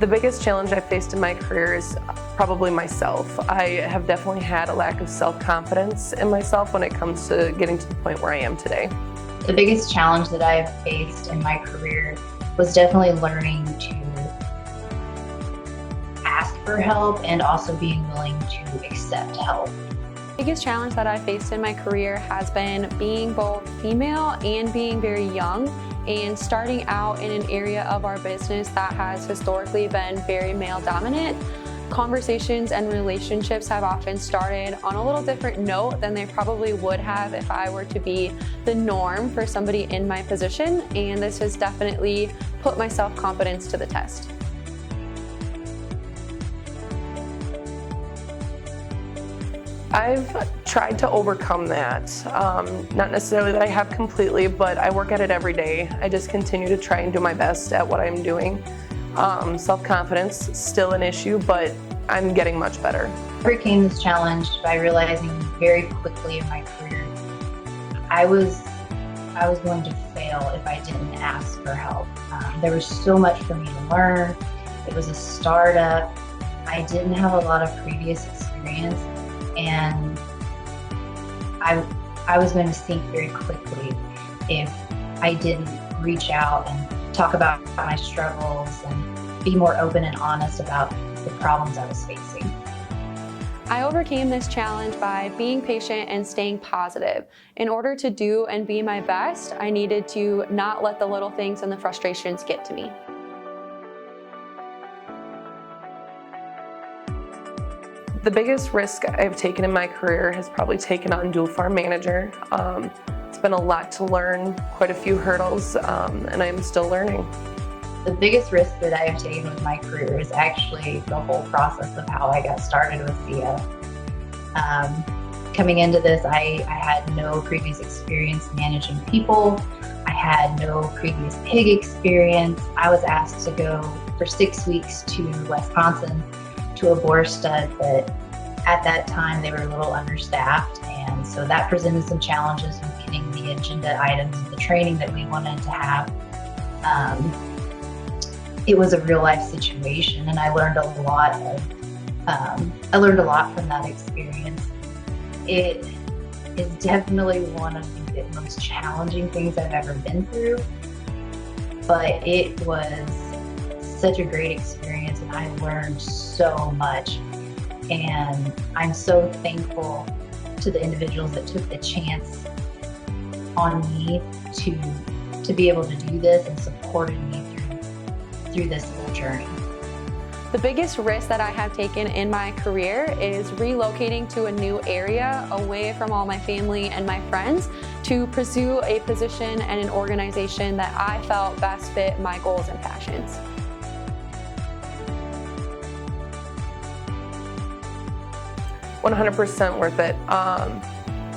The biggest challenge I've faced in my career is probably myself. I have definitely had a lack of self-confidence in myself when it comes to getting to the point where I am today. The biggest challenge that I've faced in my career was definitely learning to ask for help and also being willing to accept help. The biggest challenge that I faced in my career has been being both female and being very young and starting out in an area of our business that has historically been very male dominant. Conversations and relationships have often started on a little different note than they probably would have if I were to be the norm for somebody in my position, and this has definitely put my self-confidence to the test. I've tried to overcome that. Not necessarily that I have completely, but I work at it every day. I just continue to try and do my best at what I'm doing. Self-confidence, still an issue, but I'm getting much better. I overcame this challenge by realizing very quickly in my career I was going to fail if I didn't ask for help. There was so much for me to learn. It was a startup. I didn't have a lot of previous experience, and I was going to sink very quickly if I didn't reach out and talk about my struggles and be more open and honest about the problems I was facing. I overcame this challenge by being patient and staying positive. In order to do and be my best, I needed to not let the little things and the frustrations get to me. The biggest risk I've taken in my career has probably taken on dual farm manager. It's been a lot to learn, quite a few hurdles, and I'm still learning. The biggest risk that I have taken with my career is actually the whole process of how I got started with SIA. Coming into this, I had no previous experience managing people. I had no previous pig experience. I was asked to go for 6 weeks to Wisconsin to a boar stud, but at that time they were a little understaffed, and so that presented some challenges with getting the agenda items and the training that we wanted to have. It was a real life situation, and I learned a lot from that experience. It is definitely one of the most challenging things I've ever been through, but it was such a great experience, and I learned so much, and I'm so thankful to the individuals that took the chance on me to be able to do this and supported me through this whole journey. The biggest risk that I have taken in my career is relocating to a new area away from all my family and my friends to pursue a position and an organization that I felt best fit my goals and passions. $100% worth it.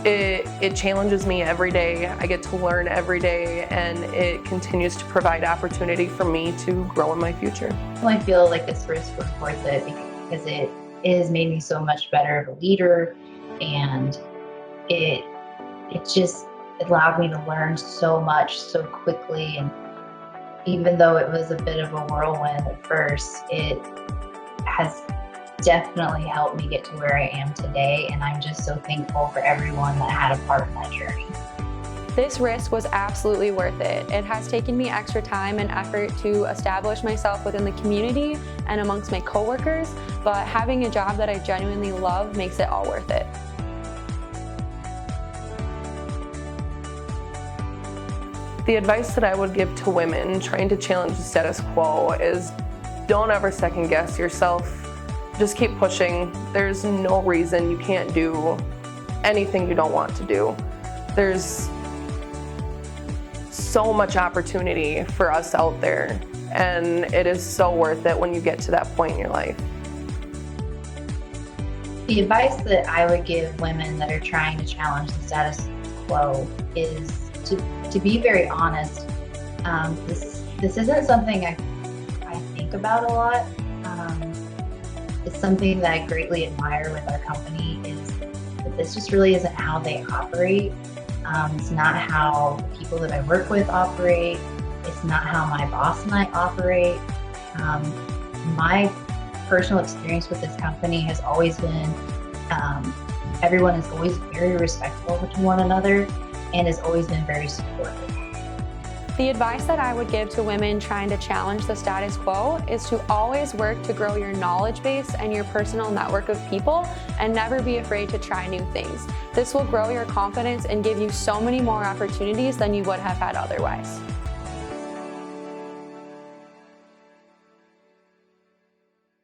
It challenges me every day. I get to learn every day, and it continues to provide opportunity for me to grow in my future. I feel like this risk was worth it because it has made me so much better of a leader, and it just allowed me to learn so much so quickly. And even though it was a bit of a whirlwind at first, it has definitely helped me get to where I am today, and I'm just so thankful for everyone that had a part in that journey. This risk was absolutely worth it. It has taken me extra time and effort to establish myself within the community and amongst my coworkers, but having a job that I genuinely love makes it all worth it. The advice that I would give to women trying to challenge the status quo is don't ever second guess yourself. Just keep pushing. There's no reason you can't do anything you don't want to do. There's so much opportunity for us out there, and it is so worth it when you get to that point in your life. The advice that I would give women that are trying to challenge the status quo is to be very honest. This isn't something I think about a lot. It's something that I greatly admire with our company is that this just really isn't how they operate. It's not how the people that I work with operate. It's not how my boss and I operate. My personal experience with this company has always been everyone is always very respectful to one another and has always been very supportive. The advice that I would give to women trying to challenge the status quo is to always work to grow your knowledge base and your personal network of people, and never be afraid to try new things. This will grow your confidence and give you so many more opportunities than you would have had otherwise.